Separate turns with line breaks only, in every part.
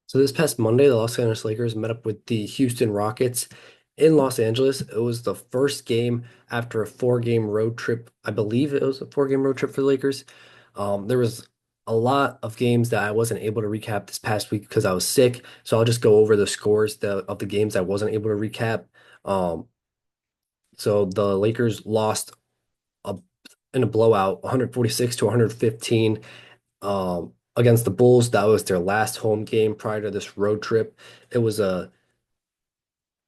So this past Monday, the Los Angeles Lakers met up with the Houston Rockets in Los Angeles. It was the first game after a four-game road trip. I believe it was a four-game road trip for the Lakers. There was a lot of games that I wasn't able to recap this past week because I was sick. So I'll just go over the scores of the games I wasn't able to recap. Um, so the Lakers lost a, in a blowout, 146 to 115 against the Bulls. That was their last home game prior to this road trip. It was a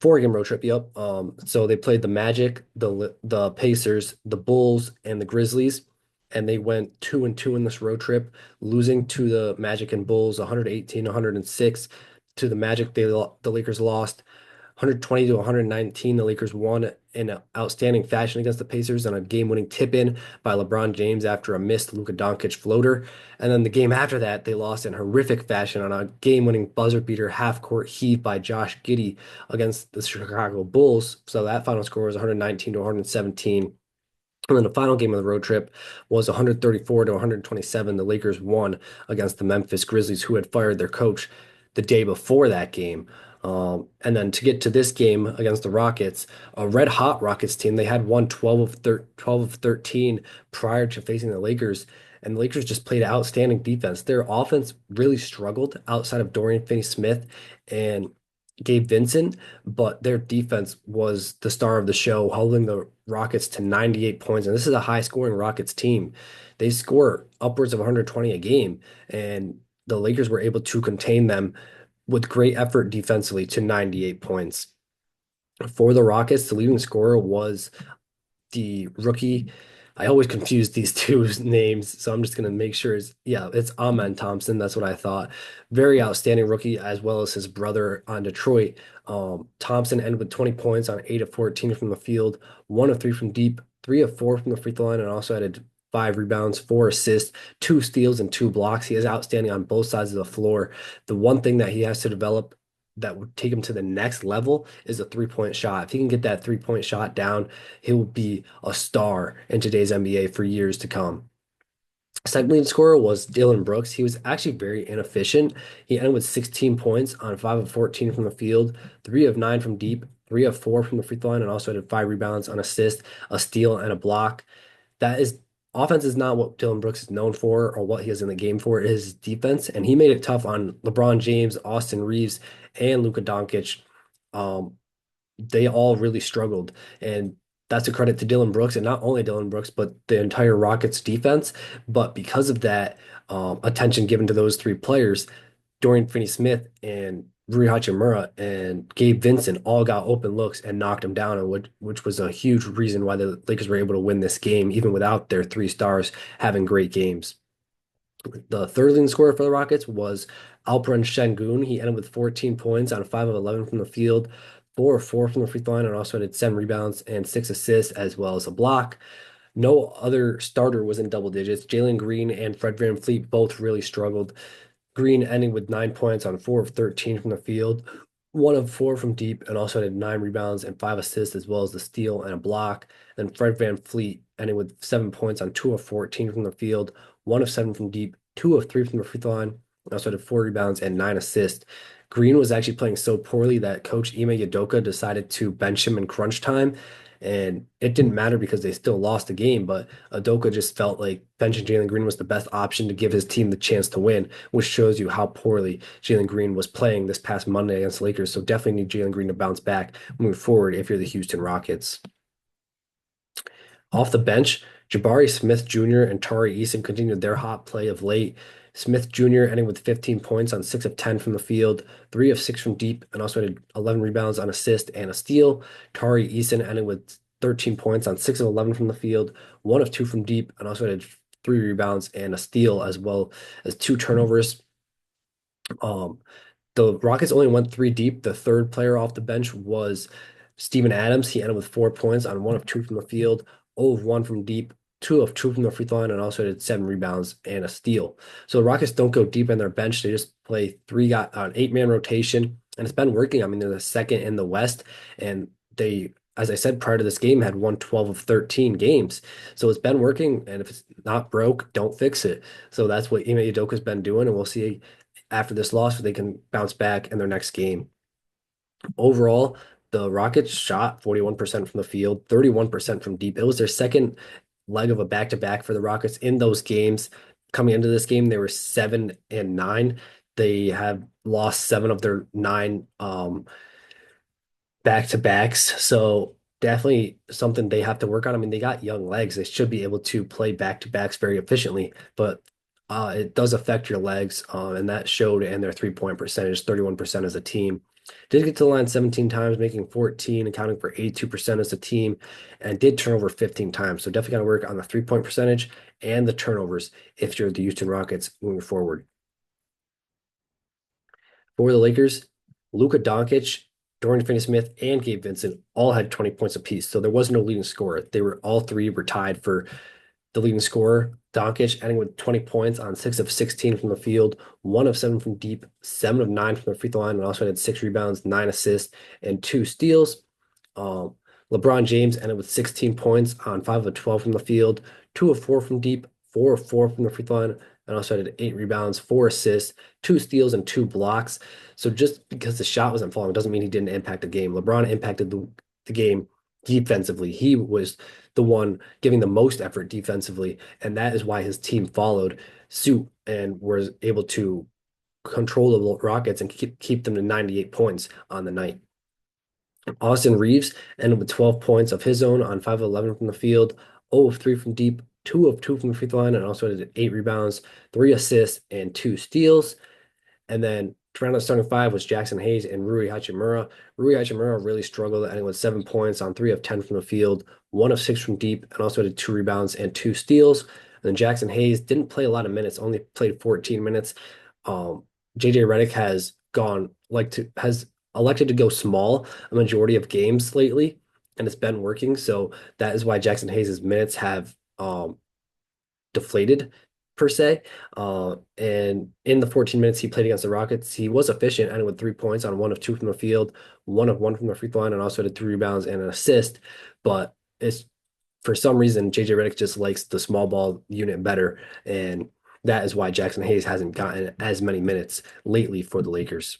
four-game road trip. Yep. So they played the Magic, the Pacers, the Bulls, and the Grizzlies, and they went 2-2 in this road trip, losing to the Magic and Bulls 118 106. To the Magic, the Lakers lost 120 to 119. The Lakers won in outstanding fashion against the Pacers on a game-winning tip-in by LeBron James after a missed Luka Doncic floater. And then the game after that, they lost in horrific fashion on a game-winning buzzer beater half-court heave by Josh Giddey against the Chicago Bulls. So that final score was 119 to 117. And then the final game of the road trip was 134 to 127. The Lakers won against the Memphis Grizzlies, who had fired their coach the day before that game. And then to get to this game against the Rockets, a red hot Rockets team, they had won 12 of 13 prior to facing the Lakers. And the Lakers just played outstanding defense. Their offense really struggled outside of Dorian Finney-Smith and Gabe Vincent, but their defense was the star of the show, holding the Rockets to 98 points. And this is a high scoring Rockets team. They score upwards of 120 a game, and the Lakers were able to contain them with great effort defensively to 98 points. For the Rockets, the leading scorer was the rookie. I always confuse these two names, so I'm just gonna make sure it's Amen Thompson. That's what I thought. Very outstanding rookie, as well as his brother on Detroit. Thompson ended with 20 points on 8 of 14 from the field, 1 of 3 from deep, 3 of 4 from the free throw line, and also had 5 rebounds, 4 assists, 2 steals, and 2 blocks. He is outstanding on both sides of the floor. The one thing that he has to develop that would take him to the next level is a three-point shot. If he can get that three-point shot down, he will be a star in today's NBA for years to come. Second leading scorer was Dillon Brooks. He was actually very inefficient. He ended with 16 points on 5 of 14 from the field, 3 of 9 from deep, 3 of 4 from the free throw line, and also had 5 rebounds, an assist, a steal, and a block. That is Offense is not what Dillon Brooks is known for or what he is in the game for. It is his defense, and he made it tough on LeBron James, Austin Reeves, and Luka Doncic. Um, they all really struggled, and that's a credit to Dillon Brooks, and not only Dillon Brooks, but the entire Rockets defense. But because of that attention given to those three players, Dorian Finney-Smith and Rui Hachimura and Gabe Vincent all got open looks and knocked him down, and which was a huge reason why the Lakers were able to win this game, even without their three stars having great games. The third leading scorer for the Rockets was Alperen Sengun. He ended with 14 points on 5 of 11 from the field, 4 of 4 from the free throw line, and also had 7 rebounds and 6 assists, as well as a block. No other starter was in double digits. Jalen Green and Fred VanVleet both really struggled. Green ending with 9 points on 4 of 13 from the field, 1 of 4 from deep, and also had 9 rebounds and 5 assists, as well as a steal and a block. Then Fred VanVleet ending with 7 points on 2 of 14 from the field, 1 of 7 from deep, 2 of 3 from the free throw line, and also had 4 rebounds and 9 assists. Green was actually playing so poorly that coach Ime Udoka decided to bench him in crunch time. And it didn't matter because they still lost the game, but Udoka just felt like benching Jalen Green was the best option to give his team the chance to win, which shows you how poorly Jalen Green was playing this past Monday against the Lakers. So definitely need Jalen Green to bounce back moving forward if you're the Houston Rockets. Off the bench, Jabari Smith Jr. and Tari Eason continued their hot play of late. Smith Jr. ending with 15 points on 6 of 10 from the field, 3 of 6 from deep, and also had 11 rebounds on assist and a steal. Tari Eason ending with 13 points on 6 of 11 from the field, 1 of 2 from deep, and also had 3 rebounds and a steal, as well as 2 turnovers. Um, the Rockets only went 3 deep. The third player off the bench was Steven Adams. He ended with 4 points on 1 of 2 from the field, 0 of 1 from deep, 2 of 2 from the free throw line, and also had 7 rebounds and a steal. So the Rockets don't go deep in their bench. They just play an 8-man rotation, and it's been working. I mean, they're the second in the West, and they, as I said prior to this game, had won 12 of 13 games. So it's been working, and if it's not broke, don't fix it. So that's what Ime Udoka's been doing, and we'll see after this loss so they can bounce back in their next game. Overall, the Rockets shot 41% from the field, 31% from deep. It was their second leg of a back-to-back for the Rockets in those games. Coming into this game, they were 7-9. They have lost seven of their nine back-to-backs. So definitely something they have to work on. I mean, they got young legs. They should be able to play back-to-backs very efficiently, but it does affect your legs, and that showed in their three-point percentage, 31% as a team. Did get to the line 17 times, making 14, accounting for 82% as a team, and did turn over 15 times. So definitely got to work on the three-point percentage and the turnovers if you're the Houston Rockets moving forward. For the Lakers, Luka Doncic, Dorian Finney-Smith, and Gabe Vincent all had 20 points apiece. So there was no leading scorer. They were all three were tied for the leading scorer. Doncic ending with 20 points on 6 of 16 from the field, 1 of 7 from deep, 7 of 9 from the free throw line, and also had 6 rebounds, 9 assists, and 2 steals. Um, LeBron James ended with 16 points on 5 of 12 from the field, 2 of 4 from deep, 4 of 4 from the free throw line, and also had 8 rebounds, 4 assists, 2 steals, and 2 blocks. So just because the shot wasn't falling doesn't mean he didn't impact the game. LeBron impacted the game defensively. He was the one giving the most effort defensively, and that is why his team followed suit and was able to control the Rockets and keep them to 98 points on the night. Austin Reeves ended with 12 points of his own on 5 of 11 from the field, 0 of 3 from deep, 2 of 2 from the free throw line, and also had 8 rebounds, 3 assists, and 2 steals. And then to round out starting five was Jackson Hayes and Rui Hachimura. Rui Hachimura really struggled, ending with 7 points on 3 of 10 from the field, 1 of 6 from deep, and also had 2 rebounds and 2 steals. And then Jackson Hayes didn't play a lot of minutes, only played 14 minutes. Um, JJ Redick has elected to go small a majority of games lately, and it's been working. So that is why Jackson Hayes' minutes have deflated per se. And in the 14 minutes he played against the Rockets, he was efficient, ended with 3 points on 1 of 2 from the field, 1 of 1 from the free throw line, and also had 3 rebounds and an assist. But it's for some reason JJ Redick just likes the small ball unit better, and that is why Jackson Hayes hasn't gotten as many minutes lately for the Lakers.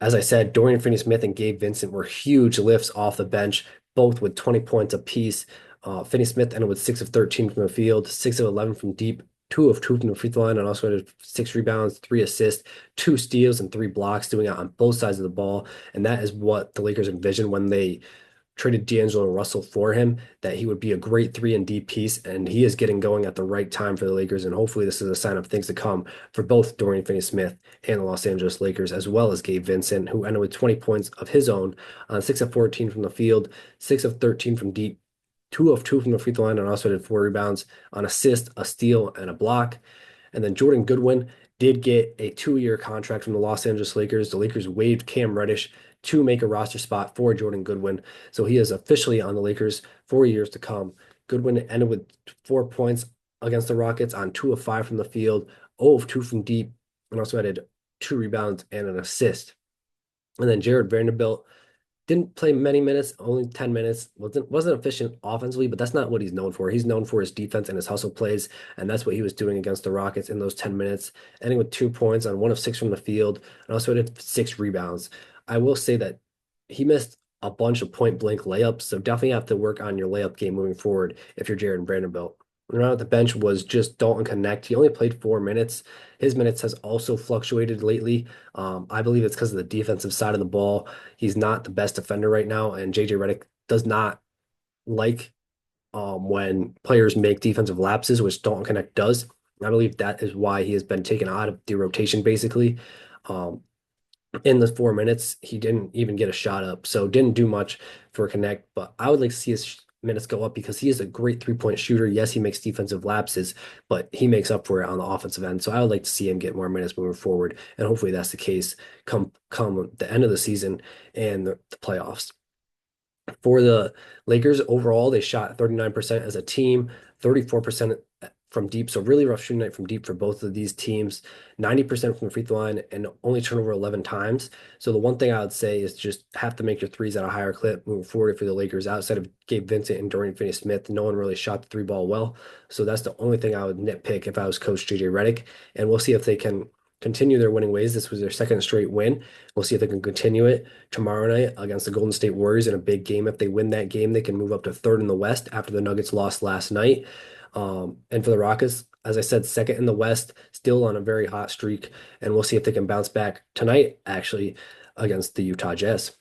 As I said, Dorian Finney-Smith and Gabe Vincent were huge lifts off the bench, both with 20 points apiece. Finney-Smith ended with 6 of 13 from the field, 6 of 11 from deep, 2 of 2 from the free throw line, and also had 6 rebounds, 3 assists, 2 steals, and 3 blocks, doing it on both sides of the ball. And that is what the Lakers envisioned when they traded D'Angelo Russell for him, that he would be a great 3-and-D piece, and he is getting going at the right time for the Lakers, and hopefully this is a sign of things to come for both Dorian Finney-Smith and the Los Angeles Lakers, as well as Gabe Vincent, who ended with 20 points of his own on 6 of 14 from the field, 6 of 13 from deep, 2 of 2 from the free throw line, and also did 4 rebounds, an assist, a steal, and a block. And then Jordan Goodwin did get a 2-year contract from the Los Angeles Lakers. The Lakers waived Cam Reddish to make a roster spot for Jordan Goodwin. So he is officially on the Lakers for years to come. Goodwin ended with 4 points against the Rockets on 2 of 5 from the field, 0 of 2 from deep, and also added 2 rebounds and an assist. And then Jared Vanderbilt didn't play many minutes, only 10 minutes. Wasn't efficient offensively, but that's not what he's known for. He's known for his defense and his hustle plays, and that's what he was doing against the Rockets in those 10 minutes, ending with 2 points on 1 of 6 from the field, and also had 6 rebounds. I will say that he missed a bunch of point blank layups, so definitely have to work on your layup game moving forward if you're Jared Vanderbilt. Around at the bench was just Dalton Connect. He only played 4 minutes. His minutes has also fluctuated lately. I believe it's because of the defensive side of the ball. He's not the best defender right now, and JJ Redick does not like when players make defensive lapses, which Dalton Connect does. I believe that is why he has been taken out of the rotation, basically. Um, in the 4 minutes, he didn't even get a shot up, so didn't do much for Connect. But I would like to see his minutes go up because he is a great 3-point shooter. Yes, he makes defensive lapses, but he makes up for it on the offensive end. So I would like to see him get more minutes moving forward, and hopefully that's the case come the end of the season and the playoffs. For the Lakers overall, they shot 39% as a team, 34% from deep. So really rough shooting night from deep for both of these teams. 90% from the free throw line and only turnover 11 times. So the one thing I would say is just have to make your threes at a higher clip moving forward for the Lakers. Outside of Gabe Vincent and Dorian Finney-Smith, no one really shot the three ball well. So that's the only thing I would nitpick if I was Coach JJ Redick. And we'll see if they can continue their winning ways. This was their second straight win. We'll see if they can continue it tomorrow night against the Golden State Warriors in a big game. If they win that game, they can move up to third in the West after the Nuggets lost last night. And for the Rockets, as I said, second in the West, still on a very hot streak. And we'll see if they can bounce back tonight, actually, against the Utah Jazz.